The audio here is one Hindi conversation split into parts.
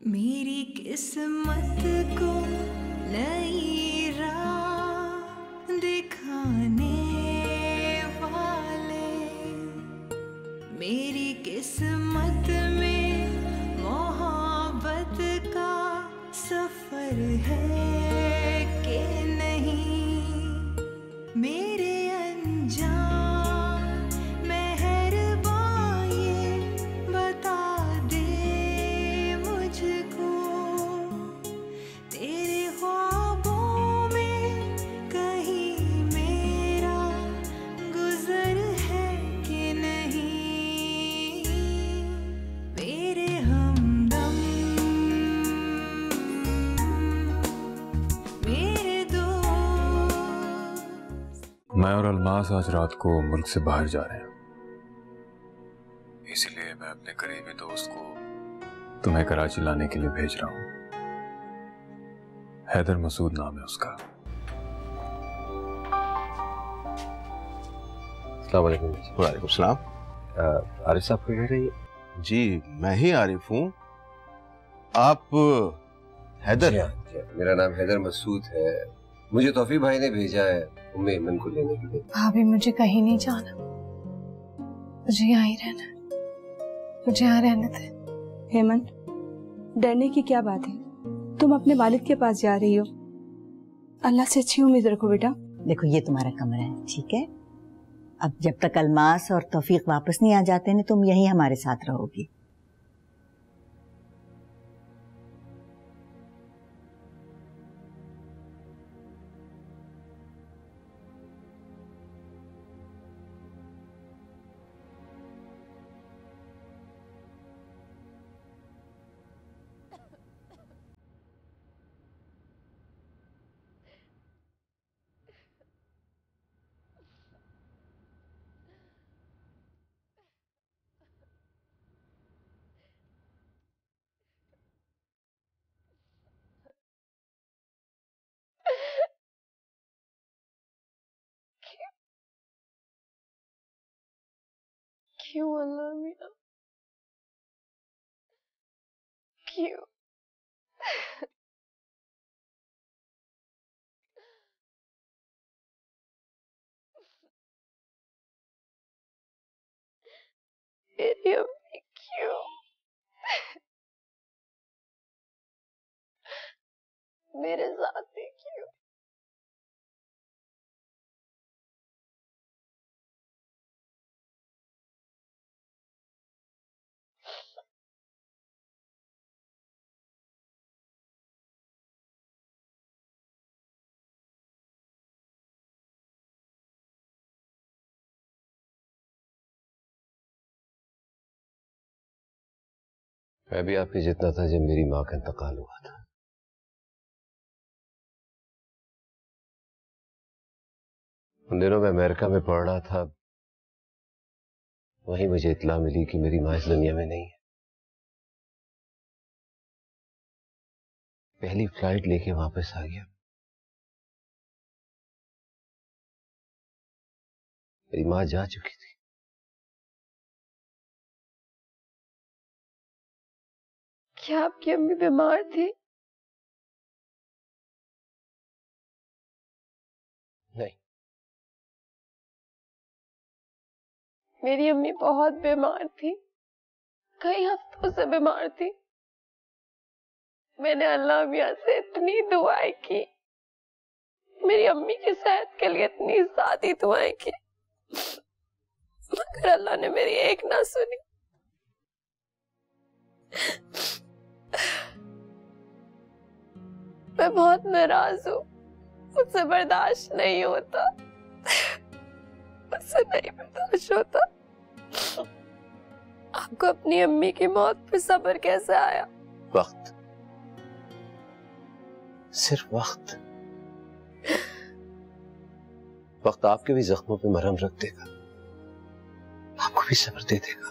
मेरी किस्मत को नई राह दिखाने वाले, मेरी किस्मत में मोहब्बत का सफर है कि नहीं, मेरे अनजान मेहरबान ये बता दे मुझको, तेरे ख्वाबों में कहीं मेरा गुजर है कि नहीं, मेरे हमदम मेरे दोस्त। मैं और अलमास आज रात को मुल्क से बाहर जा रहे हैं, इसलिए मैं अपने करीबी दोस्त को तुम्हें कराची लाने के लिए भेज रहा हूँ। हैदर मसूद नाम है उसका। अस्सलाम वालेकुम। वालेकुम सलाम। आरिफ साहब को कह रही है? जी मैं ही आरिफ हूँ। आप हैदर? जी हाँ, मेरा नाम हैदर मसूद है। मुझे तौफीक भाई ने भेजा है उम्मे ऐमन को लेने के लिए। भाभी मुझे कहीं नहीं जाना, मुझे यहाँ ही रहना, मुझे यहाँ रहने दे। हेमंत, डरने की क्या बात है? तुम अपने वालिद के पास जा रही हो, अल्लाह से अच्छी उम्मीद रखो बेटा। देखो ये तुम्हारा कमरा है, ठीक है? अब जब तक अलमास और तौफीक वापस नहीं आ जाते ना, तुम यहीं हमारे साथ रहोगी। क्यों अल्लाह मियां, क्यों? मेरी अम्मी क्यों? मेरे साथ ही क्यों? मैं भी आपके जितना था जब मेरी माँ का इंतकाल हुआ था। उन दिनों मैं अमेरिका में पढ़ रहा था, वहीं मुझे इत्ला मिली कि मेरी माँ इस दुनिया में नहीं है। पहली फ्लाइट लेके वापस आ गया। मेरी माँ जा चुकी थी। क्या आपकी अम्मी बीमार थी? नहीं, मेरी अम्मी बहुत बीमार थी, कई हफ्तों से बीमार थी। मैंने अल्लाह मियां से इतनी दुआएं की, मेरी अम्मी की सेहत के लिए इतनी सादी दुआएं की, मगर अल्लाह ने मेरी एक ना सुनी। मैं बहुत नाराज हूँ, मुझसे बर्दाश्त नहीं होता, मुझसे नहीं बर्दाश्त होता। आपको अपनी अम्मी की मौत पर सब्र कैसे आया? वक्त, सिर्फ वक्त। वक्त आपके भी जख्मों पे मरहम रख देगा, आपको भी सब्र दे देगा।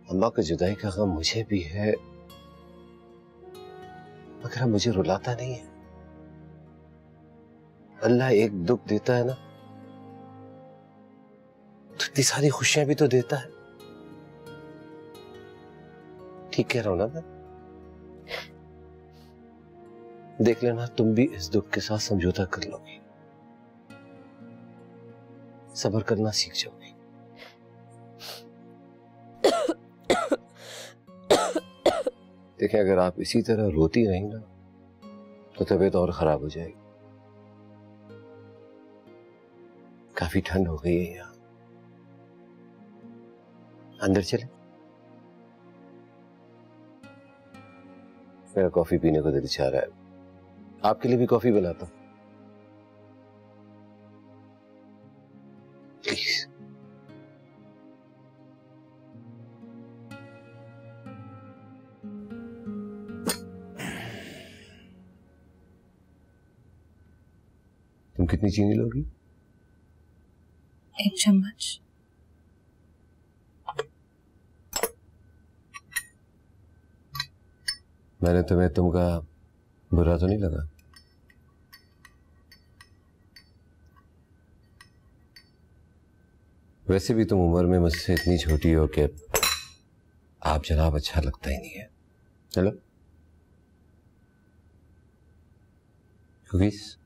अम्मा की जुदाई का गम मुझे भी है, मगर अब मुझे रुलाता नहीं है। अल्लाह एक दुख देता है ना, तो इतनी सारी खुशियां भी तो देता है। ठीक कह रहा हूं ना मैं? देख लेना, तुम भी इस दुख के साथ समझौता कर लोगी, सब्र करना सीख जाओगी। देखिए, अगर आप इसी तरह रोती रही ना तो तबीयत और खराब हो जाएगी। काफी ठंड हो गई है यहाँ, अंदर चले। मेरा कॉफी पीने को दिल चाह रहा है, आपके लिए भी कॉफी बनाता हूं, प्लीज। तुम कितनी चीनी लोगी? 1 चम्मच। मैंने तुम्हें तुमका बुरा तो नहीं लगा? वैसे भी तुम उम्र में मुझसे इतनी छोटी हो कि आप जनाब अच्छा लगता ही नहीं है। चलो कुकीज।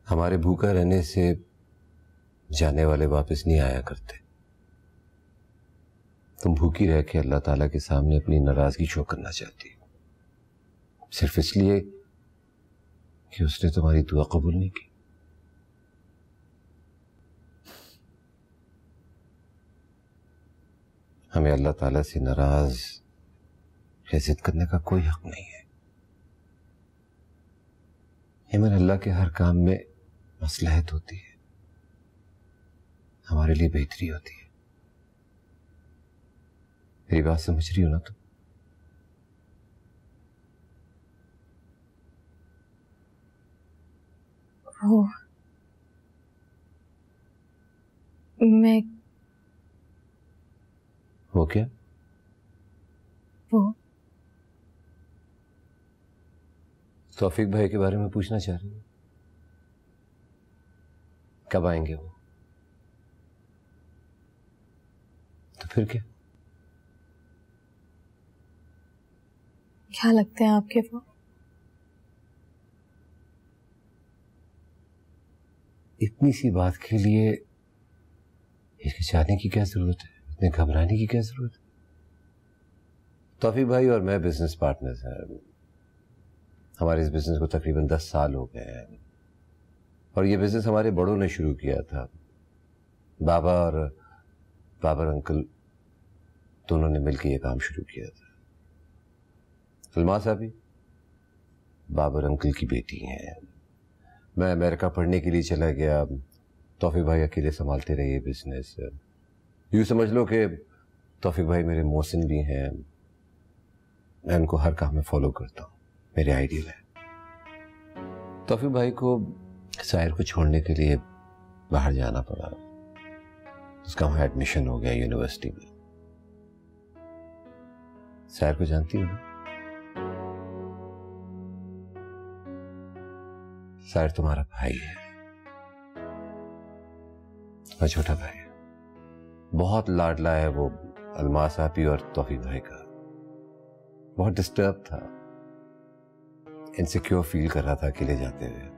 हमारे भूखा रहने से जाने वाले वापस नहीं आया करते। तुम भूखी रह के अल्लाह ताला के सामने अपनी नाराजगी शो करना चाहती हो, सिर्फ इसलिए कि उसने तुम्हारी दुआ कबूल नहीं की। हमें अल्लाह ताला से नाराज या जिद करने का कोई हक नहीं है। हिमन, अल्लाह के हर काम में मसलहत होती है, हमारे लिए बेहतरी होती है। मेरी बात समझ रही हो ना तुम? वो क्या? वो तौफीक भाई के बारे में पूछना चाह रही हूँ। कब आएंगे वो? तो फिर क्या? क्या लगते हैं आपके वो? इतनी सी बात के लिए हिचकिचाने की क्या जरूरत है? इतने घबराने की क्या जरूरत है? तौफीक भाई और मैं बिजनेस पार्टनर्स हैं। हमारे इस बिजनेस को तकरीबन 10 साल हो गए हैं और ये बिजनेस हमारे बड़ों ने शुरू किया था। बाबा और बाबर अंकल दोनों ने मिलकर ये काम शुरू किया था। अलमास अभी बाबर अंकल की बेटी हैं। मैं अमेरिका पढ़ने के लिए चला गया, तौफीक भाई अकेले संभालते रहे ये बिजनेस। यूँ समझ लो कि तौफीक भाई मेरे मोहसिन भी हैं। मैं उनको हर काम में फॉलो करता हूँ, मेरे आइडियल है। तौफीक भाई को साहिर को छोड़ने के लिए बाहर जाना पड़ा। उसका वहाँ एडमिशन हो गया यूनिवर्सिटी में। साहिर को जानती हो ना? साहिर तुम्हारा भाई है, और छोटा भाई है। बहुत लाडला है वो अलमास आपी और तौफीक भाई का। बहुत डिस्टर्ब था, इनसिक्योर फील कर रहा था अकेले जाते हुए।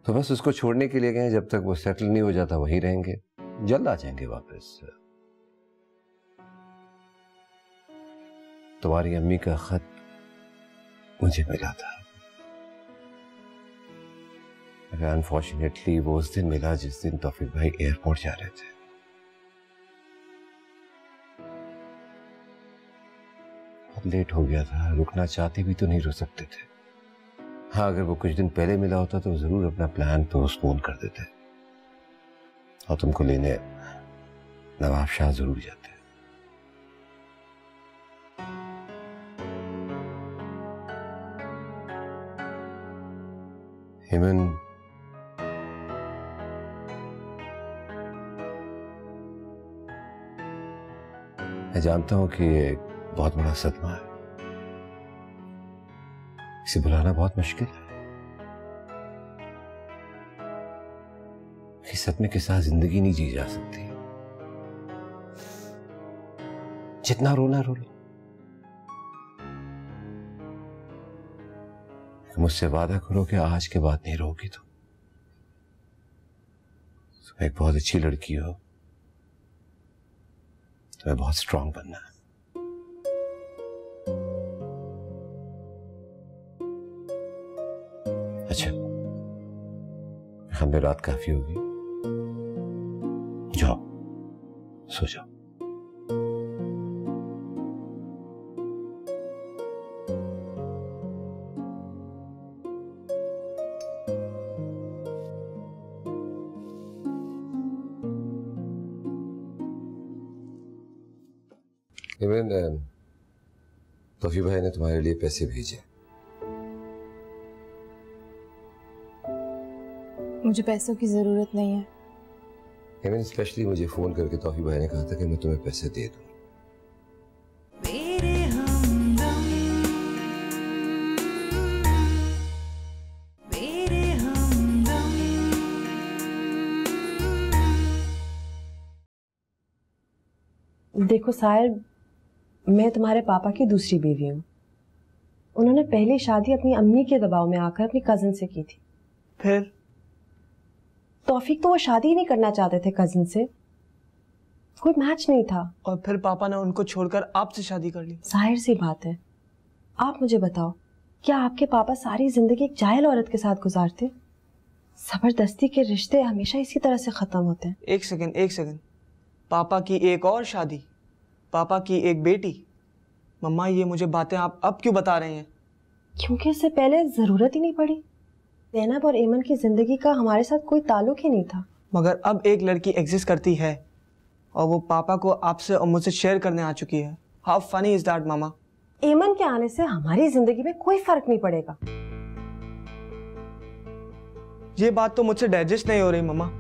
तो बस उसको छोड़ने के लिए गए। जब तक वो सेटल नहीं हो जाता वहीं रहेंगे, जल्द आ जाएंगे वापस। तुम्हारी अम्मी का खत मुझे मिला था। अनफॉर्चुनेटली वो उस दिन मिला जिस दिन तौफीक भाई एयरपोर्ट जा रहे थे। बहुत लेट हो गया था, रुकना चाहते भी तो नहीं रुक सकते थे। हाँ, अगर वो कुछ दिन पहले मिला होता तो जरूर अपना प्लान पोस्टपोन कर देते और तुमको लेने नवाब शाह जरूर जाते। हिमन, मैं जानता हूं कि ये एक बहुत बड़ा सदमा है, इसे भुलाना बहुत मुश्किल है। कि सदमे के साथ जिंदगी नहीं जी जा सकती। जितना रोना रो लो, मुझसे वादा करो कि आज के बाद नहीं रोगी। तुम एक बहुत अच्छी लड़की हो, तुम्हें बहुत स्ट्रांग बनना है। अच्छा, हमें रात काफी होगी, जाओ सो जाओ। इमरान, तौफीक भाई ने तुम्हारे लिए पैसे भेजे। मुझे पैसों की जरूरत नहीं है। इमरान स्पेशली मुझे फोन करके तौफीक भाई ने कहा था कि मैं तुम्हें पैसे दे दूं। मेरे हमदम, मेरे हमदम। देखो साहिर, मैं तुम्हारे पापा की दूसरी बीवी हूँ। उन्होंने पहली शादी अपनी अम्मी के दबाव में आकर अपनी कजिन से की थी। फिर तौफीक तो वो शादी ही नहीं करना चाहते थे कजिन से, कोई मैच नहीं था। और फिर पापा ने उनको छोड़कर आपसे शादी कर ली। जाहिर सी बात है। आप मुझे बताओ, क्या आपके पापा सारी जिंदगी एक जाहिल औरत के साथ गुजारते? जबरदस्ती के रिश्ते हमेशा इसी तरह से खत्म होते हैं। एक सेकंड, पापा की एक और शादी, पापा की एक बेटी। मम्मा, ये मुझे बातें आप अब क्यों बता रही हैं? क्योंकि इससे पहले जरूरत ही नहीं पड़ी। ज़ैनब और एमन की जिंदगी का हमारे साथ कोई ताल्लुक ही नहीं था। मगर अब एक लड़की एग्जिस्ट करती है और वो पापा को आपसे और मुझसे शेयर करने आ चुकी है। हाउ फनी इज दैट मामा? एमन के आने से हमारी जिंदगी में कोई फर्क नहीं पड़ेगा। ये बात तो मुझसे डाइजेस्ट नहीं हो रही मम्मा।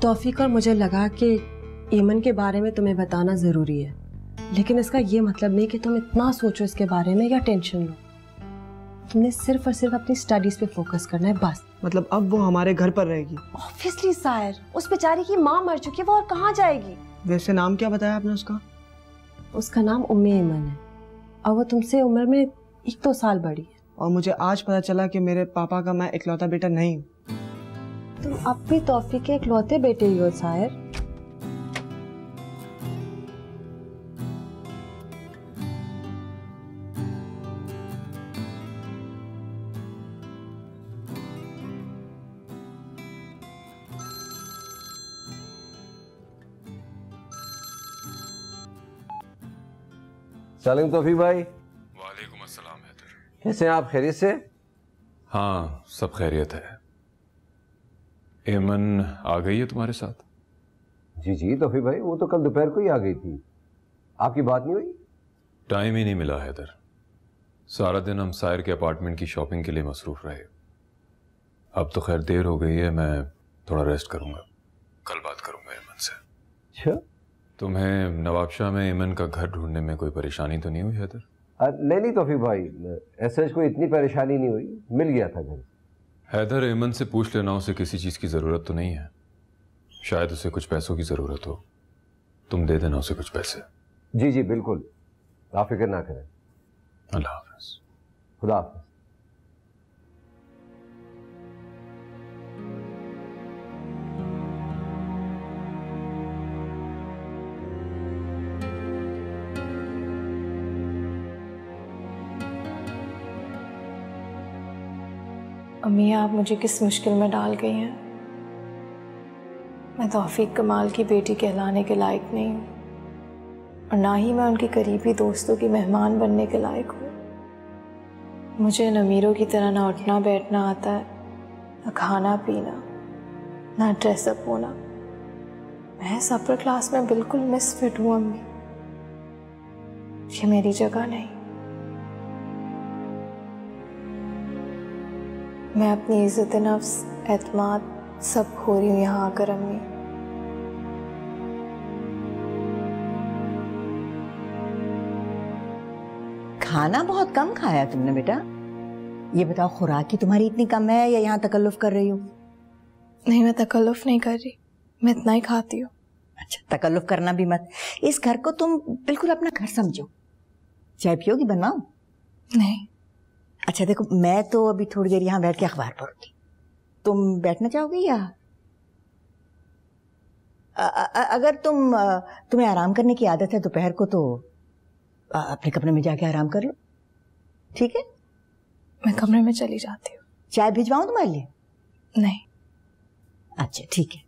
तौफीक, और मुझे लगा कि एमन के बारे में तुम्हें बताना जरूरी है, लेकिन इसका ये मतलब नहीं कि तुम इतना सोचो इसके बारे में या टेंशन लो। तुमने सिर्फ और सिर्फ अपनी स्टडीज पे फोकस करना है बस। मतलब अब वो हमारे घर पर रहेगी? ऑब्वियसली साहिर, उस बेचारी की माँ मर चुकी है, वो और कहाँ जाएगी? वैसे नाम क्या बताया आपने उसका? उसका नाम उम्मे एमन है और वो तुमसे उम्र में 1-2 साल बड़ी है। और मुझे आज पता चला कि मेरे पापा का मैं इकलौता बेटा नहीं हूँ। तुम अब भी तौफीक के इकलौते बेटे ही हो साहिर। सलाम तौफीक भाई। वालेकुम अस्सलाम हैदर। कैसे हैं आप, खैरियत से? हाँ, सब खैरियत है। एमन आ गई है तुम्हारे साथ? जी जी तौफीक भाई, वो तो कल दोपहर को ही आ गई थी। आपकी बात नहीं हुई? टाइम ही नहीं मिला हैदर। सारा दिन हम सायर के अपार्टमेंट की शॉपिंग के लिए मसरूफ रहे। अब तो खैर देर हो गई है, मैं थोड़ा रेस्ट करूंगा, कल बात करूंगा एमन से। अच्छा, तुम्हें नवाबशाह में एमन का घर ढूंढने में कोई परेशानी तो नहीं हुई हैदर? नहीं तौफीक भाई, ऐसे कोई इतनी परेशानी नहीं हुई, मिल गया था घर। हैदर, एमन से पूछ लेना उसे किसी चीज़ की ज़रूरत तो नहीं है। शायद उसे कुछ पैसों की ज़रूरत हो, तुम दे देना उसे कुछ पैसे। जी जी बिल्कुल, आप फिक्र ना करें। अल्लाह हाफ़िज़। खुदा हाफ़िज़। अम्मी, आप मुझे किस मुश्किल में डाल गई हैं। मैं तौफीक कमाल की बेटी कहलाने के लायक नहीं हूँ और ना ही मैं उनकी करीबी दोस्तों की मेहमान बनने के लायक हूँ। मुझे न अमीरों की तरह ना उठना बैठना आता है, ना खाना पीना, ना ड्रेसअप होना। मैं अपर क्लास में बिल्कुल मिसफिट हूँ अम्मी। ये मेरी जगह नहीं। मैं अपनी इज्जत नफ्स, एतमाद सब खो रही हूँ यहाँ आकर अम्मी। खाना बहुत कम खाया तुमने बेटा। ये बताओ, खुराक की तुम्हारी इतनी कम है या यहाँ तकल्लुफ कर रही हो? नहीं, मैं तकल्लुफ नहीं कर रही, मैं इतना ही खाती हूँ। अच्छा, तकल्लुफ करना भी मत। इस घर को तुम बिल्कुल अपना घर समझो। चाय पियोगी, बनवाऊं? नहीं। अच्छा देखो, मैं तो अभी थोड़ी देर यहाँ बैठ के अखबार पढ़ूंगी। तुम बैठना चाहोगी या अगर तुम्हें आराम करने की आदत है दोपहर को तो अपने कमरे में जाके आराम कर लो, ठीक है? मैं कमरे में चली जाती हूँ। चाय भिजवाऊं तुम्हारे लिए? नहीं। अच्छा ठीक है।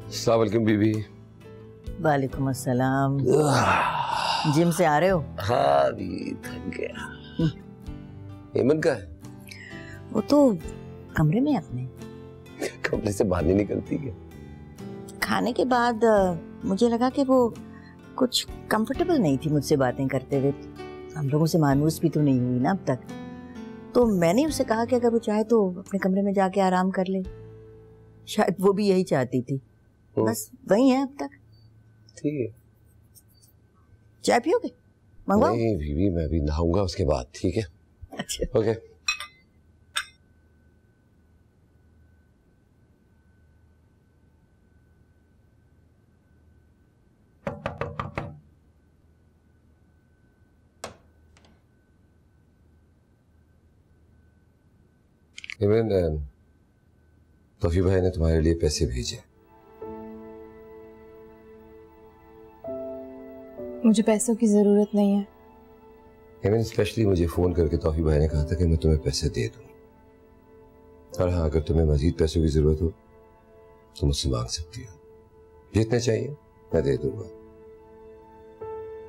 अस्सलाम वालेकुम बीबी। वालेकुम अस्सलाम। जिम से आ रहे हो? हाँ भी थक गया। हेमंत का है? वो तो कमरे में अपने। कमरे से बाहर नहीं निकलती क्या? खाने के बाद मुझे लगा कि वो कुछ कंफर्टेबल नहीं थी मुझसे बातें करते हुए। हम लोगों से मानूस भी तो नहीं हुई ना अब तक, तो मैंने उससे कहा कि अगर वो चाहे तो अपने कमरे में जाके आराम कर ले। शायद वो भी यही चाहती थी। बस वही है अब तक। ठीक है। चाय पियोगे? मंगवाओ? नहीं बीबी, मैं भी नहाऊंगा उसके बाद। ठीक है। अच्छा ओके। हेमंत, तौफी भाई ने तुम्हारे लिए पैसे भेजे। मुझे पैसों की जरूरत नहीं है। हेमंत स्पेशली मुझे फोन करके तौफी भाई ने कहा था कि मैं तुम्हें पैसे दे दूं। और हाँ, अगर तुम्हें मजीद पैसों की जरूरत हो तो मुझसे मांग सकती हो। जितने चाहिए मैं दे दूंगा।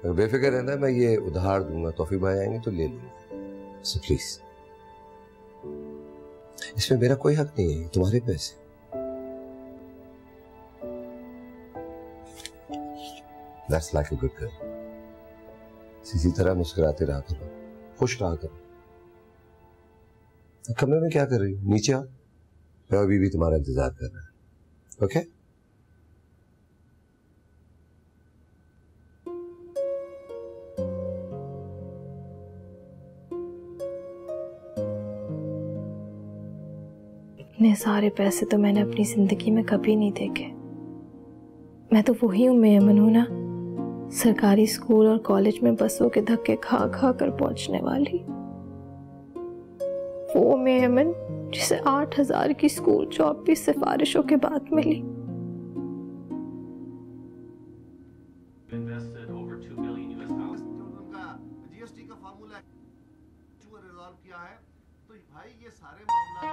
अगर बेफिक्र रहना, मैं ये उधार दूंगा। तौफी भाई आएंगे तो ले लूंगा। सो प्लीज, इसमें मेरा कोई हक नहीं है, तुम्हारे पैसे। That's like a good girl. इसी तरह मुस्कुराते रहा करो, खुश रहा करो। कमरे में क्या कर रही हो? नीचे आओ, मैं अभी भी तुम्हारा इंतजार कर रहा है। ओके? इतने सारे पैसे तो मैंने अपनी जिंदगी में कभी नहीं देखे। मैं तो वही हूँ मेमन हूँ ना, सरकारी स्कूल और कॉलेज में बसों के धक्के खा खा कर पहुंचने वाली। वो मेमन जिसे 8,000 की स्कूल जॉब भी सिफारिशों के बाद मिली। जीएसटी का फार्मूला रिजॉल्व किया है, तो भाई ये सारे मामला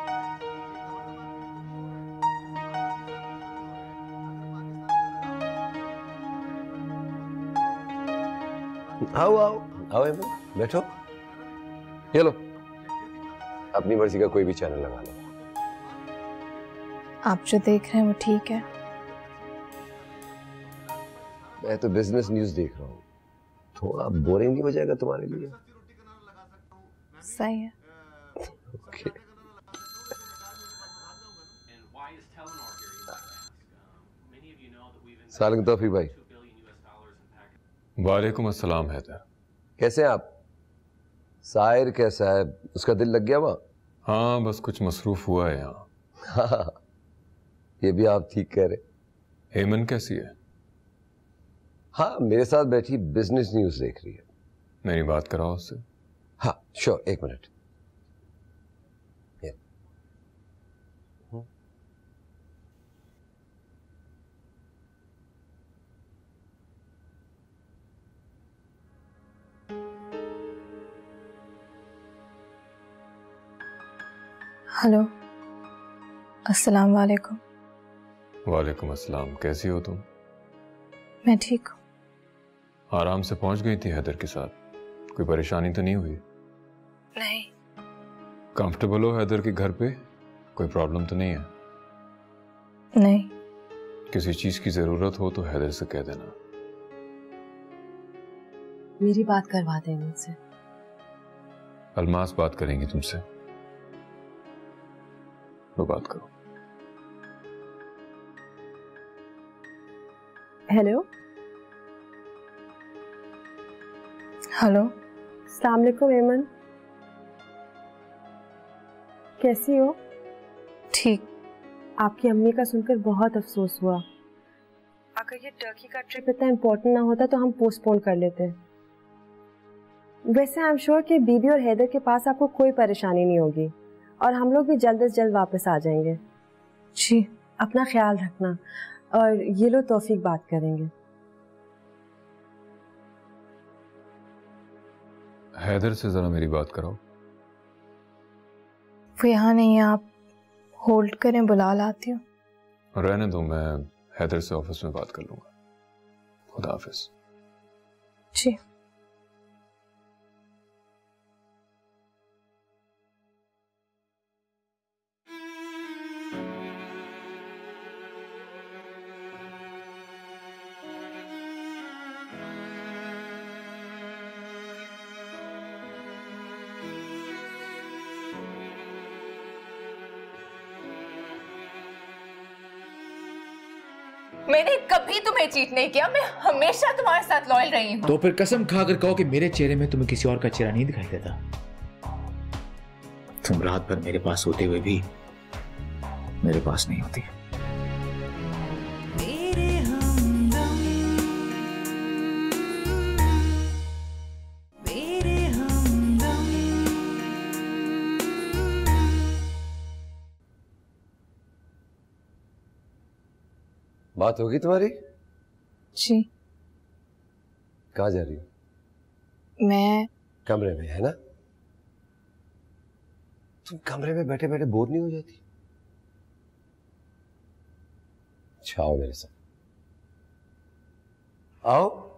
आओ आओ आओ हेमंत, बैठो। ये लो, अपनी मर्जी का कोई भी चैनल लगा लो। आप जो देख रहे हैं वो ठीक है? मैं तो बिजनेस न्यूज देख रहा हूँ। थोड़ा बोरिंग नहीं हो जाएगा तुम्हारे लिए? सही है। ओके। सालम तौफी भाई। वालेकुम अस्सलाम हैदर। कैसे हैं आप? साहिर कैसा है? उसका दिल लग गया वहाँ? हाँ, बस कुछ मसरूफ हुआ है यहाँ। हाँ, ये भी आप ठीक कह रहे। हेमन कैसी है? हाँ, मेरे साथ बैठी बिजनेस न्यूज देख रही है। मेरी बात कराओ उससे। हाँ श्योर, एक मिनट। हेलो, अस्सलाम वालेकुम। वालेकुम अस्सलाम। कैसी हो तुम? मैं ठीक हूँ। आराम से पहुंच गई थी हैदर के साथ? कोई परेशानी तो नहीं हुई? नहीं। कंफर्टेबल हो हैदर के घर पे? कोई प्रॉब्लम तो नहीं है? नहीं। किसी चीज की जरूरत हो तो हैदर से कह देना। मेरी बात करवा दे मुझसे। अलमास बात करेंगी तुमसे, तो बात करो। Hello hello. अस्सलाम वालेकुम एमन, कैसी हो? ठीक। आपकी अम्मी का सुनकर बहुत अफसोस हुआ। अगर ये टर्की का ट्रिप इतना इम्पोर्टेंट ना होता तो हम पोस्टपोन कर लेते। वैसे आई एम श्योर कि बीबी और हैदर के पास आपको कोई परेशानी नहीं होगी और हम लोग भी जल्द से जल्द वापस आ जाएंगे। जी। अपना ख्याल रखना। और ये लो तौफीक बात करेंगे। हैदर से जरा मेरी बात कराओ। वो यहाँ नहीं है, आप होल्ड करें, बुला लाती हूँ। रहने दो, मैं हैदर से ऑफिस में बात कर लूंगा। खुदा हाफिज। जी। मैंने कभी तुम्हें चीट नहीं किया, मैं हमेशा तुम्हारे साथ लॉयल रही हूँ। तो फिर कसम खाकर कहो कि मेरे चेहरे में तुम्हें किसी और का चेहरा नहीं दिखाई देता। तुम रात भर मेरे पास होते हुए भी मेरे पास नहीं होती। तेरे हमदम, मेरे हमदम। बात होगी तुम्हारी? जी। कहाँ जा रही हो? मैं कमरे में, है ना? तुम कमरे में बैठे बैठे बोर नहीं हो जाती? अच्छा आओ मेरे साथ, आओ।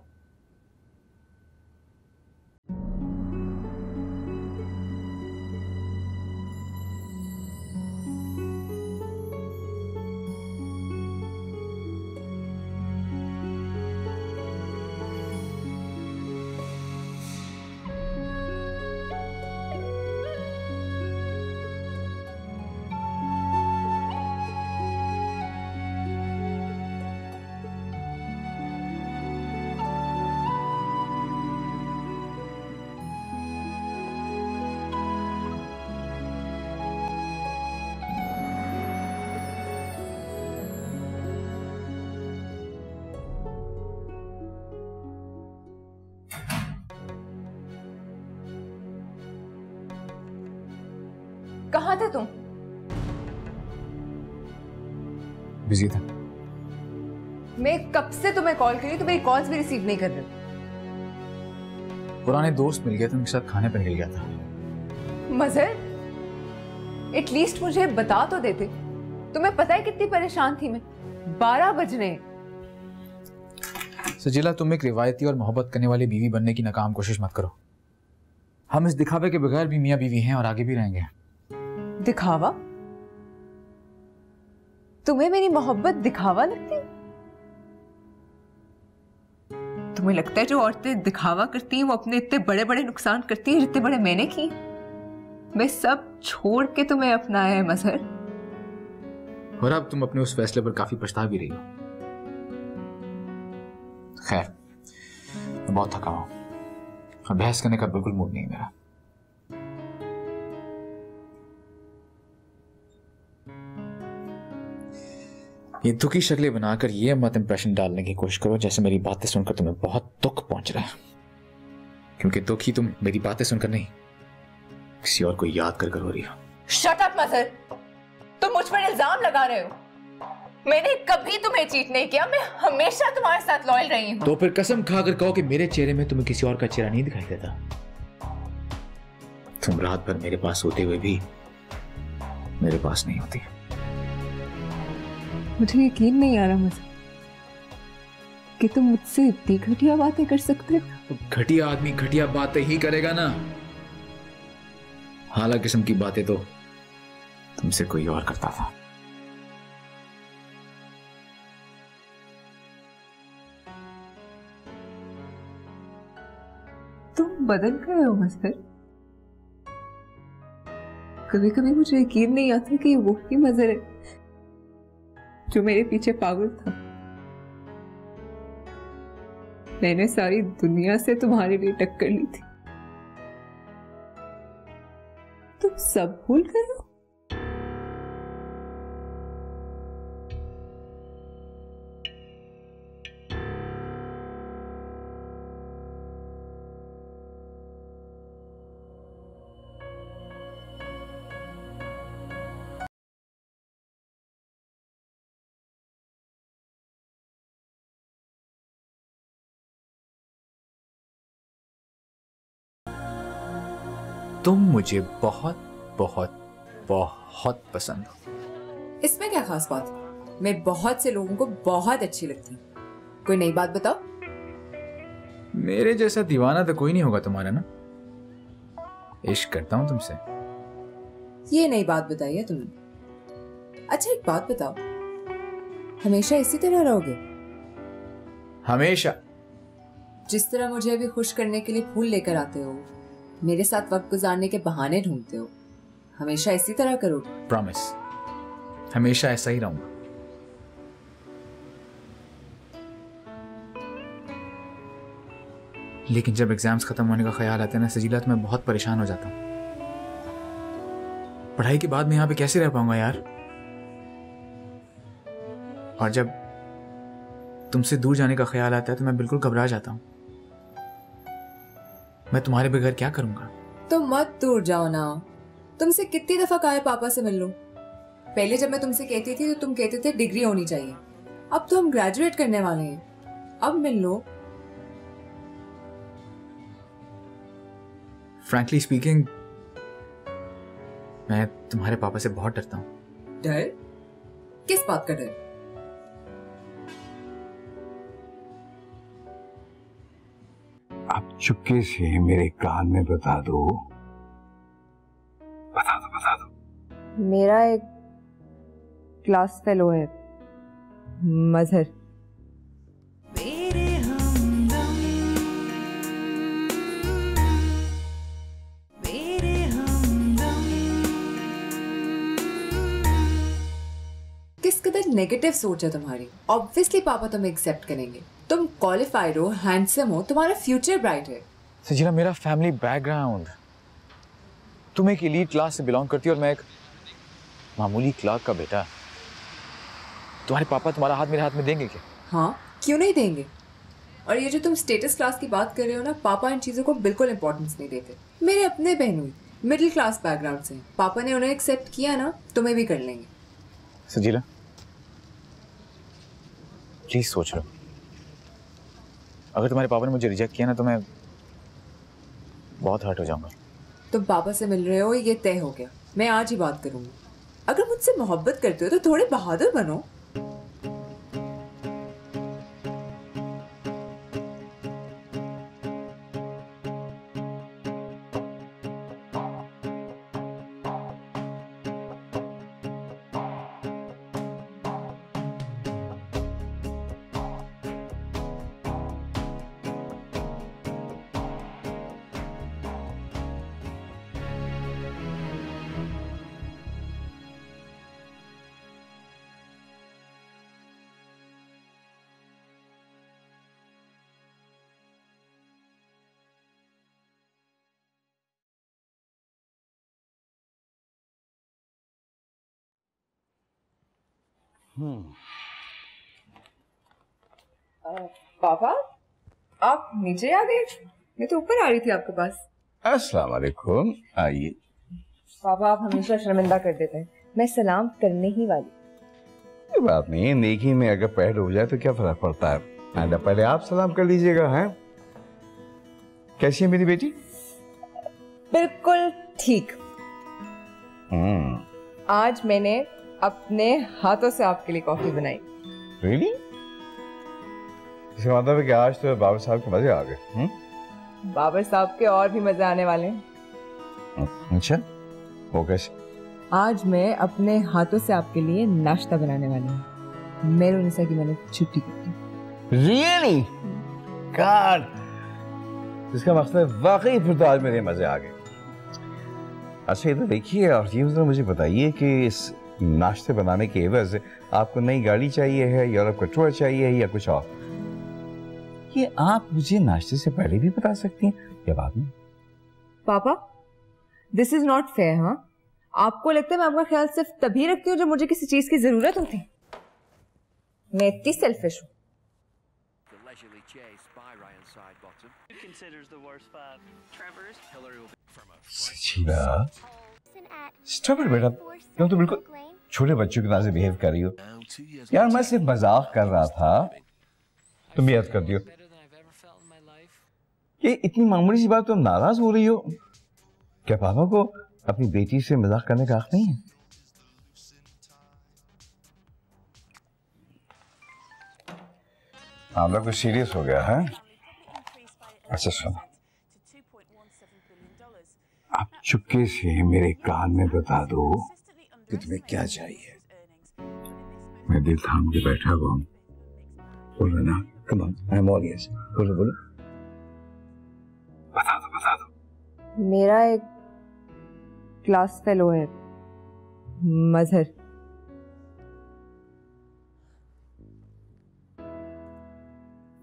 कहाँ थे तुम? बिजी था। मैं कब से तुम्हें कॉल करी, तो मेरी कॉल्स भी रिसीव नहीं कर रहे। पुराने दोस्त मिल गए थे, उनके साथ खाने पर निकल गया था। मजहर, एटलीस्ट मुझे बता तो देते। तुम्हें पता है कितनी परेशान थी मैं। 12 बज रहे। सजीला, तुम एक रिवायती और मोहब्बत करने वाली बीवी बनने की नाकाम कोशिश मत करो। हम इस दिखावे के बगैर भी मियाँ बीवी हैं और आगे भी रहेंगे। दिखावा? तुम्हें मेरी मोहब्बत दिखावा लगती? तुम्हें लगता है जो औरतें दिखावा करती हैं वो अपने इतने बड़े बड़े नुकसान करती हैं जितने बड़े मैंने किए? मैं सब छोड़ के तुम्हें अपनाया है मजहर। और अब तुम अपने उस फैसले पर काफी पछता भी रही हो। खैर, मैं बहुत थका हूं। बहस करने का बिल्कुल मूड नहीं मेरा। ये दुखी शक्लें बनाकर ये मत इंप्रेशन डालने की कोशिश करो जैसे मेरी बातें सुनकर तुम्हें बहुत दुख पहुंच रहा है, क्योंकि दुखी तुम मेरी बातें सुनकर नहीं, किसी और को याद कर हो रही हो। शट अप मजहर, तुम मुझ पर इल्जाम लगा रहे हो। मैंने कभी तुम्हें चीट नहीं किया, मैं हमेशा तुम्हारे साथ लॉयल रही हूँ। तो फिर कसम खाकर कहो कि मेरे चेहरे में तुम्हें किसी और का चेहरा नहीं दिखाई देता। तुम रात भर मेरे पास होते हुए भी मेरे पास नहीं होती। मुझे यकीन नहीं आ रहा मजहर कि तुम मुझसे इतनी घटिया बातें कर सकते हो। घटिया आदमी घटिया बातें ही करेगा ना। हाला किस्म की बातें तो तुमसे कोई और करता था। तुम बदल गए हो मजहर। कभी कभी मुझे यकीन नहीं आता कि ये वो ही मजहर है जो मेरे पीछे पागल था। मैंने सारी दुनिया से तुम्हारे लिए टक्कर ली थी, तुम सब भूल गए हो। तुम मुझे बहुत बहुत बहुत पसंद हो। इसमें क्या खास बात है? मैं बहुत से लोगों को बहुत अच्छी लगती हूँ। कोई नई बात बताओ। मेरे जैसा दीवाना तो कोई नहीं होगा तुम्हारा ना। इश्क करता हूं तुमसे। ये नई बात बताई है तुमने। अच्छा एक बात बताओ, हमेशा इसी तरह रहोगे? हमेशा। जिस तरह मुझे अभी खुश करने के लिए फूल लेकर आते हो, मेरे साथ वक्त गुजारने के बहाने ढूंढते हो, हमेशा इसी तरह करोगे? प्रॉमिस, हमेशा ऐसा ही रहूंगा। लेकिन जब एग्जाम्स खत्म होने का ख्याल आता है ना सजीला, तो मैं बहुत परेशान हो जाता हूँ। पढ़ाई के बाद मैं यहाँ पे कैसे रह पाऊंगा यार? और जब तुमसे दूर जाने का ख्याल आता है तो मैं बिल्कुल घबरा जाता हूँ। मैं तुम्हारे बगैर क्या करूंगा? तो मत दूर जाओ ना। तुमसे कितनी दफा कहा है पापा से मिल लो। पहले जब मैं तुमसे कहती थी तो तुम कहते थे डिग्री होनी चाहिए। अब तो हम ग्रेजुएट करने वाले हैं, अब मिल लो। फ्रैंकली स्पीकिंग, मैं तुम्हारे पापा से बहुत डरता हूँ। डर? किस बात का डर? आप चुपके से मेरे कान में बता दो। बता दो बता दो। मेरा एक क्लास फेलो है, मजहर। मेरे हमदम, मेरे हमदम। किस कदर नेगेटिव सोच है तुम्हारी। ऑब्वियसली पापा तुम्हें एक्सेप्ट करेंगे। तुम क्वालिफाइड हो, हैंडसम हो, तुम्हारा फ्यूचर ब्राइट है। सजीला, मेरा फैमिली बैकग्राउंड, तुम एक एलीट क्लास से बिलोंग करती हो और मैं एक मामूली क्लर्क का बेटा। तुम्हारे पापा तुम्हारा हाथ मेरे हाथ में देंगे क्या? हाँ, क्यों नहीं देंगे। और ये जो तुम स्टेटस क्लास की बात कर रहे हो ना, पापा इन चीज़ों को बिल्कुल इंपॉर्टेंस नहीं देते। मेरे अपने बहन हुई मिडिल क्लास बैकग्राउंड से, पापा ने उन्हें एक्सेप्ट किया ना, तुम्हें भी कर लेंगे। सजीला, प्लीज सोच लो। अगर तुम्हारे पापा ने मुझे रिजेक्ट किया ना तो मैं बहुत हर्ट हो जाऊंगा। तुम पापा से मिल रहे हो, ये तय हो गया। मैं आज ही बात करूंगी। अगर मुझसे मोहब्बत करते हो तो थोड़े बहादुर बनो। पापा, आप नीचे आ गए? मैं तो ऊपर आ रही थी आपके पास। अस्सलाम वालेकुम, आइए। पापा, आप हमेशा शर्मिंदा कर देते हैं। मैं सलाम करने ही वाली। कोई बात नहीं, नेकी में अगर पैर हो जाए तो क्या फर्क पड़ता है। आइंदा पहले आप सलाम कर लीजिएगा। हैं? कैसी है मेरी बेटी? बिल्कुल ठीक। आज मैंने अपने हाथों से आपके लिए कॉफी बनाई। रियली? इसका मतलब है कि आज तो बाबर साहब के मजे आ गए। बाबर साहब के और भी मजे आने वाले हैं। अच्छा, वो कैसे? आज मैं अपने हाथों से आपके लिए नाश्ता बनाने वाली हूँ। मेरुनिसा की मैंने छुट्टी की। रियली? गॉड, इसका मतलब वाकई फिर तो आज मेरे मजे आ गए। अच्छा इधर देखिए, और ये जरा मुझे बताइए कि इस नाश्ते बनाने के एवज आपको नई गाड़ी चाहिए है, यूरोप का टूर चाहिए है या कुछ और? ये आप मुझे नाश्ते से पहले भी बता सकती हैं या बाद में? पापा, दिस इज नॉट फेयर। हाँ, आपको लगता है मैं आपका ख्याल सिर्फ तभी रखती हूँ जब मुझे किसी चीज की जरूरत होती है? मैं इतनी सेल्फिश हूँ? सचीना, स्टॉप इट बेटा, तुम तो बिल्कुल छोटे बच्चों की तरह से बिहेव कर रही हो। यार मैं सिर्फ मजाक कर रहा था, तुम याद कर दियो। ये इतनी मामूली सी बात तुम नाराज हो रही हो? क्या पापा को अपनी बेटी से मजाक करने का हक नहीं है? मामला कुछ सीरियस हो गया है? अच्छा सुनो, आप चुपके से मेरे कान में बता दो कि तुम्हें क्या चाहिए। मैं दिल थाम के बैठा हुआ हूँ, बोलो ना, come on, I am all yes, बोलो बोलो, बता दो बता दो। मेरा एक क्लास फेलो है, मजहर।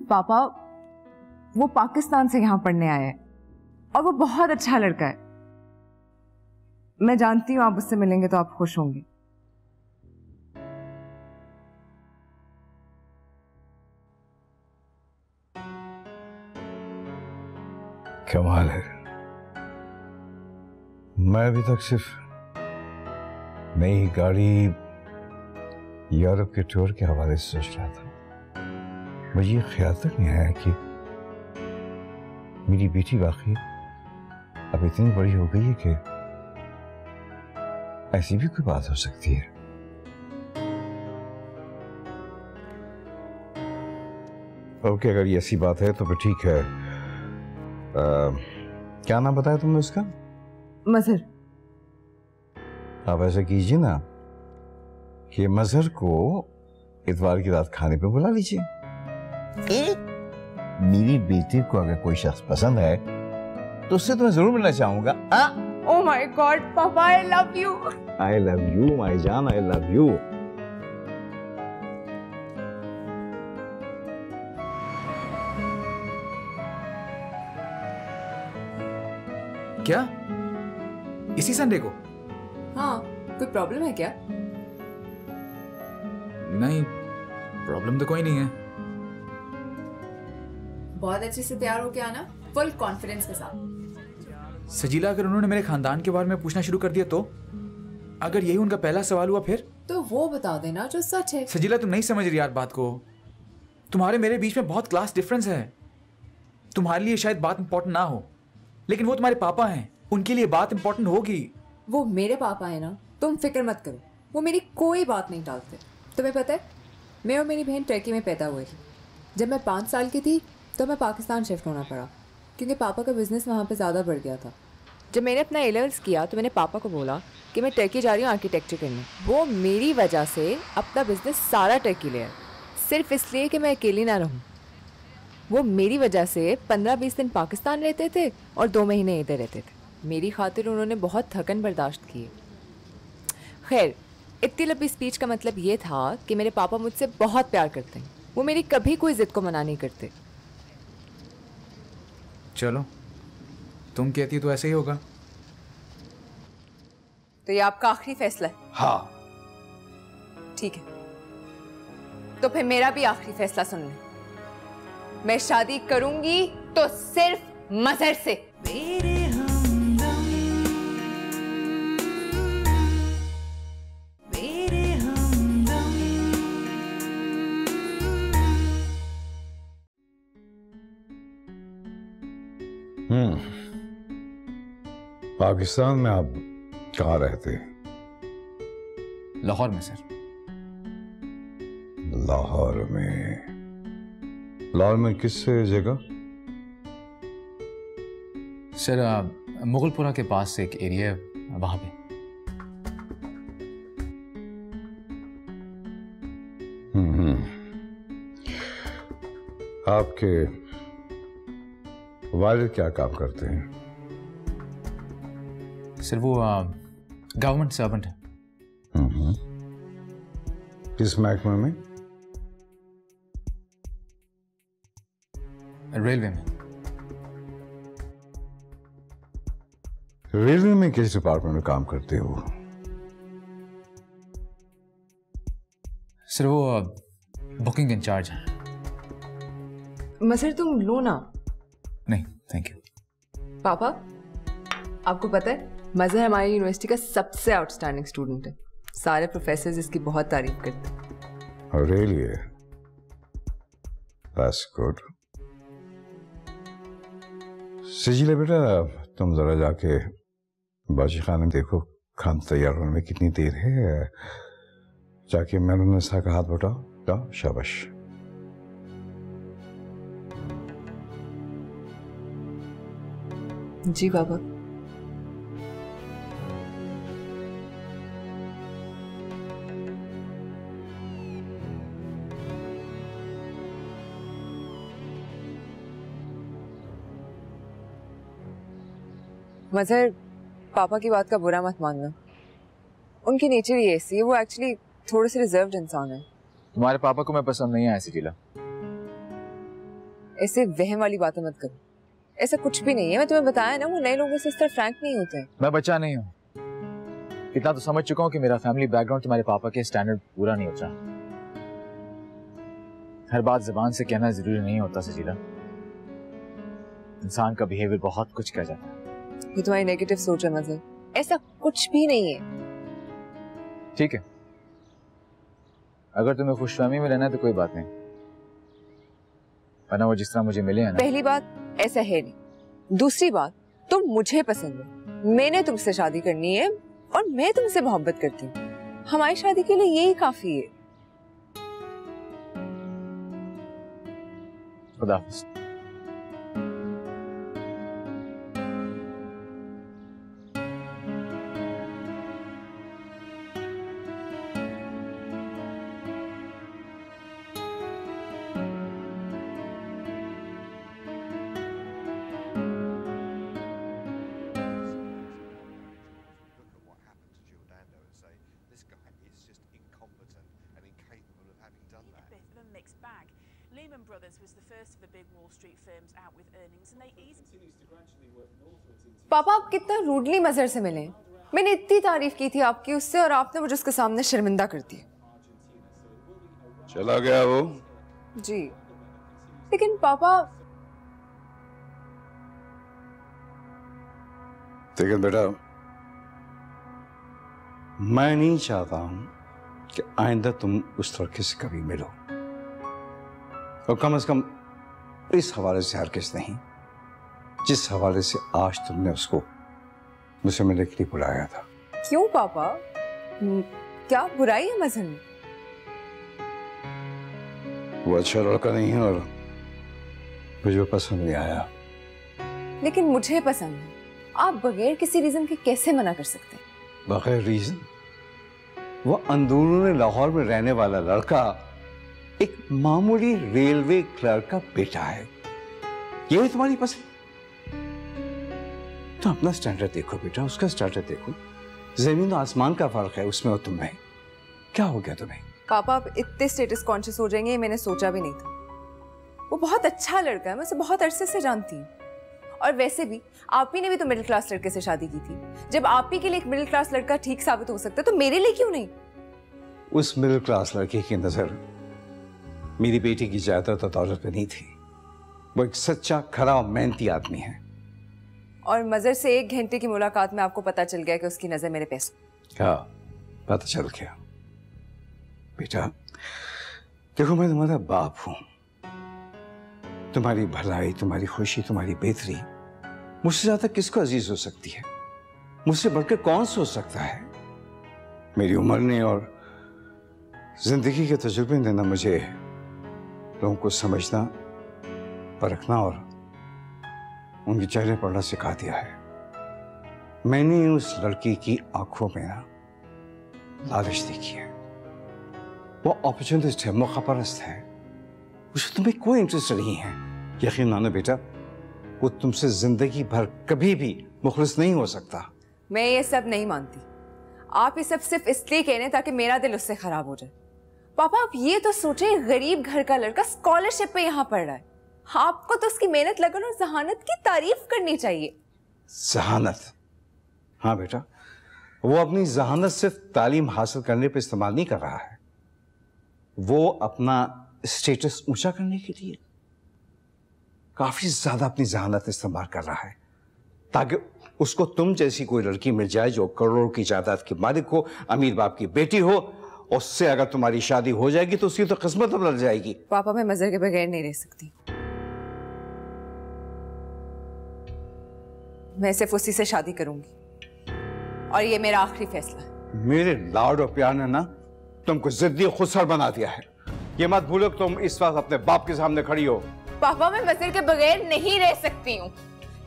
पापा, वो पाकिस्तान से यहाँ पढ़ने आया है और वो बहुत अच्छा लड़का है। मैं जानती हूँ आप उससे मिलेंगे तो आप खुश होंगे। कमाल है, मैं अभी तक सिर्फ नई गाड़ी, यूरोप के टूर के हवाले से सोच रहा था। मुझे ये ख्याल तक नहीं आया कि मेरी बेटी वाकई अब इतनी बड़ी हो गई है कि ऐसी भी कोई बात हो सकती है। ओके, अगर ये ऐसी बात है तो फिर ठीक है। क्या नाम बताया तुमने उसका? मजहर। आप ऐसा कीजिए ना कि मजहर को इतवार की रात खाने पे बुला लीजिए। मेरी बेटी को अगर कोई शख्स पसंद है तो उससे तो मैं जरूर मिलना चाहूंगा। ओह माय गॉड पापा, I love you. I love you माई जान, आई लव यू। क्या इसी संडे को? हाँ, कोई प्रॉब्लम है क्या? नहीं, प्रॉब्लम तो कोई नहीं है। बहुत अच्छे से तैयार होके आना, फुल कॉन्फिडेंस के साथ। सजीला, अगर उन्होंने मेरे खानदान के बारे में पूछना शुरू कर दिया तो? अगर यही उनका पहला सवाल हुआ फिर? तो वो बता देना जो सच है। सजीला, तुम नहीं समझ रही यार बात को। तुम्हारे मेरे बीच में बहुत क्लास डिफरेंस है। तुम्हारे लिए शायद बात इंपॉर्टेंट ना हो, लेकिन वो तुम्हारे पापा हैं, उनके लिए बात इंपॉर्टेंट होगी। वो मेरे पापा है ना, तुम फिक्र मत करो, वो मेरी कोई बात नहीं टालते। तुम्हें पता है, मैं और मेरी बहन टर्की में पैदा हुए थे। जब मैं 5 साल की थी तो मैं पाकिस्तान शिफ्ट होना पड़ा, क्योंकि पापा का बिजनेस वहाँ पे ज़्यादा बढ़ गया था। जब मैंने अपना A-levels किया तो मैंने पापा को बोला कि मैं टर्की जा रही हूँ आर्किटेक्चर करने। वो मेरी वजह से अपना बिजनेस सारा टर्की ले आए, सिर्फ इसलिए कि मैं अकेली ना रहूँ। वो मेरी वजह से 15-20 दिन पाकिस्तान रहते थे और 2 महीने इधर रहते थे। मेरी खातिर उन्होंने बहुत थकन बर्दाश्त की। खैर, इतनी लंबी स्पीच का मतलब ये था कि मेरे पापा मुझसे बहुत प्यार करते हैं। वो मेरी कभी कोई जिद को मना नहीं करते। चलो, तुम कहती तो ऐसे ही होगा। तो ये आपका आखिरी फैसला है? हाँ। ठीक है, तो फिर मेरा भी आखिरी फैसला सुन लें। मैं शादी करूंगी तो सिर्फ मजहर से। मेरे हमदम, मेरे हमदम। पाकिस्तान में आप कहाँ रहते हैं? लाहौर में सर। लाहौर में? लाहौर में किस जगह? सर, मुगलपुरा के पास एक एरिया है, वहां पे। आपके वालिद क्या काम करते हैं? सर वो गवर्नमेंट सर्वेंट है। किस महकमे में? रेलवे में। रेलवे में किस डिपार्टमेंट में काम करते हो? सर वो बुकिंग इंचार्ज है। मजहर तुम लो ना। नहीं थैंक यू। पापा आपको पता है मजहर हमारी यूनिवर्सिटी का सबसे आउटस्टैंडिंग स्टूडेंट है। सारे प्रोफेसर्स इसकी बहुत तारीफ करते हैं। रियली? That's good. सजीला बेटा तुम जरा जाके बाजी खाने देखो खाना तैयार होने में कितनी देर है। जाके मैंने का हाथ बटाओ। जाओ शाबाश। जी पापा। मजहर पापा की बात का बुरा मत मानना। उनकी नेचर ही ऐसी है। वो एक्चुअली थोड़े से रिजर्व्ड इंसान है। तुम्हारे पापा को मैं पसंद नहीं आया सजीला। ऐसे वहम वाली बातें मत करो। ऐसा कुछ भी नहीं है। मैं तुम्हें बताया ना वो नए लोगों से इस तरह फ्रैंक नहीं होते। मैं बच्चा नहीं हूँ। इतना तो समझ चुका हूँ कि मेरा फैमिली बैकग्राउंड तुम्हारे पापा के स्टैंडर्ड पूरा नहीं होता। हर बात जुबान से कहना जरूरी नहीं होता सजीला। इंसान का बिहेवियर बहुत कुछ कह जाता है। ये तुम्हारी नेगेटिव सोच है मजहर। ऐसा कुछ भी नहीं है। ठीक है अगर तुम्हें खुशफहमी में रहना है तो कोई बात नहीं, वरना वो जिस तरह मुझे मिले हैं ना। पहली बात ऐसा है नहीं। दूसरी बात तुम मुझे पसंद हो। मैंने तुमसे शादी करनी है और मैं तुमसे मोहब्बत करती हूँ। हमारी शादी के लिए यही काफी है। खुदा हाफिज। Lehman Brothers was the first of the big Wall Street firms out with earnings and they easily पापा आप कितना रूडली मजहर से मिले। मैंने इतनी तारीफ की थी आपकी उससे और आपने मुझे उसके सामने शर्मिंदा कर दिया। चला गया वो? जी लेकिन पापा। लेकिन बेटा मैं नहीं चाहता हूं कि आइंदा तुम उस लड़के से कभी मिलो और कम से कम इस हवाले से हरगिज़ नहीं जिस हवाले से आज तुमने उसको मुझसे मिलने के लिए बुलाया था। क्यों पापा क्या बुराई है मजहर में? वो अच्छा लड़का नहीं है और मुझे पसंद नहीं आया। लेकिन मुझे पसंद है। आप बगैर किसी रीजन के कैसे मना कर सकते हैं? बगैर रीजन? वो अंदरूनी लाहौर में रहने वाला लड़का एक मामूली रेलवे क्लर्क का बेटा है। ये तुम्हारी पसंद? तो अपना स्टैंडर्ड देखो बेटा, उसका स्टैंडर्ड देखो। जमीन आसमान का फर्क है उसमें और तुम्हें। क्या हो गया तुम्हें? पापा आप इतने स्टेटस कॉन्शियस हो जाएंगे मैंने सोचा भी नहीं था। वो बहुत अच्छा लड़का है। मैं उसे बहुत अरसे से जानती हूँ। और वैसे भी आप ही ने भी तो मिडिल क्लास लड़के से शादी की थी। जब आप ही के लिए एक मिडिल क्लास लड़का ठीक साबित हो सकता है तो मेरे लिए क्यों नहीं? उस मिडिल क्लास लड़के की नजर मेरी बेटी की जायदाद और दौलत पे नहीं थी। वो एक सच्चा खरा और मेहनती आदमी है। और मजहर से 1 घंटे की मुलाकात में आपको पता चल गया कि उसकी नजर मेरे पैसों। क्या पता चल गया? बेटा देखो मैं तुम्हारा बाप हूं। तुम्हारी भलाई, तुम्हारी खुशी, तुम्हारी बेहतरी मुझसे ज्यादा किसको अजीज हो सकती है? मुझसे बढ़कर कौन सोच सकता है? मेरी उम्र ने और जिंदगी के तजुर्बे ने ना मुझे लोगों को समझना, परखना और उनके चेहरे पढ़ना सिखा दिया है। मैंने उस लड़की की आंखों में ना लालच देखी है। वो अपॉर्चुनिस्ट है, मौका परस्त है। उसे तुम्हें कोई इंटरेस्ट नहीं है। यकीन मानो बेटा वो तुमसे जिंदगी भर कभी भी मुखलिस नहीं हो सकता। मैं ये सब नहीं मानती। आप ये सब सिर्फ इसलिए कह रहे हैं ताकि मेरा दिल उससे खराब हो जाए। पापा आप ये तो सोचे, गरीब घर का लड़का स्कॉलरशिप पे यहाँ पढ़ रहा है। आपको तो उसकी मेहनत लगन और जहानत की तारीफ करनी चाहिए। जहानत? हाँ बेटा, वो अपनी जहानत सिर्फ तालीम हासिल करने पे इस्तेमाल नहीं कर रहा है, वो अपना स्टेटस ऊंचा करने के लिए काफी ज्यादा अपनी जहानत इस्तेमाल कर रहा है, ताकि उसको तुम जैसी कोई लड़की मिल जाए जो करोड़ों की जायदाद की मालिक हो, अमीर बाप की बेटी हो। उससे अगर तुम्हारी शादी हो जाएगी तो उसकी तो किस्मत बदल जाएगी। पापा मैं मजर के बगैर नहीं रह सकती। मैं सिर्फ उसी से शादी करूंगी और ये मेरा आखिरी फैसला है। मेरे लाड और प्यार ने ना तुमको जिद्दी खुदसर बना दिया है। ये मत भूलो कि तुम इस वक्त अपने बाप के सामने खड़ी हो। पापा मैं मजर के बगैर नहीं रह सकती हूँ।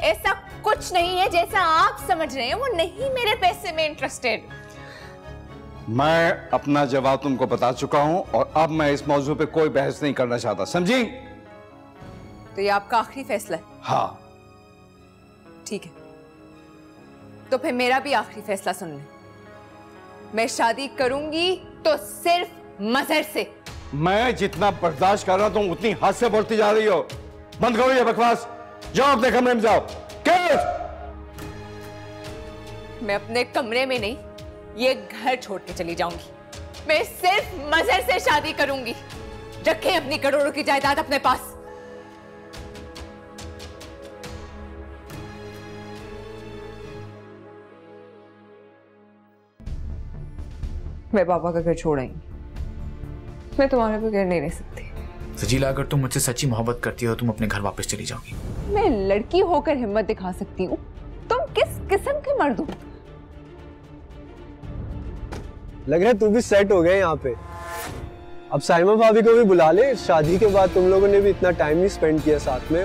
ऐसा कुछ नहीं है जैसा आप समझ रहे हैं। वो नहीं मेरे पैसे में इंटरेस्टेड। मैं अपना जवाब तुमको बता चुका हूं और अब मैं इस मौजू पे कोई बहस नहीं करना चाहता, समझी? तो ये आपका आखिरी फैसला है? हाँ। ठीक है, तो फिर मेरा भी आखिरी फैसला सुन लें। मैं शादी करूंगी तो सिर्फ मजहर से। मैं जितना बर्दाश्त कर रहा हूं तुम उतनी हद से बढ़ती जा रही हो। बंद करो ये बकवास, जाओ अपने कमरे में जाओ। मैं अपने कमरे में नहीं, ये घर छोड़ के चली जाऊंगी। मैं सिर्फ मजहर से शादी करूंगी। रखें अपनी करोड़ों की जायदाद अपने पास। मैं पापा का घर छोड़ आई। मैं तुम्हारे बगैर नहीं रह सकती। सजीला, अगर तुम मुझसे सच्ची मोहब्बत करती हो तुम अपने घर वापस चली जाओगी। मैं लड़की होकर हिम्मत दिखा सकती हूँ, तुम किस किस्म के मर्द हो? लग रहा है तू भी सेट हो गया यहाँ पे। अब साइमा भाभी को भी बुला ले, शादी के बाद तुम लोगों ने भी इतना टाइम नहीं स्पेंड किया साथ में।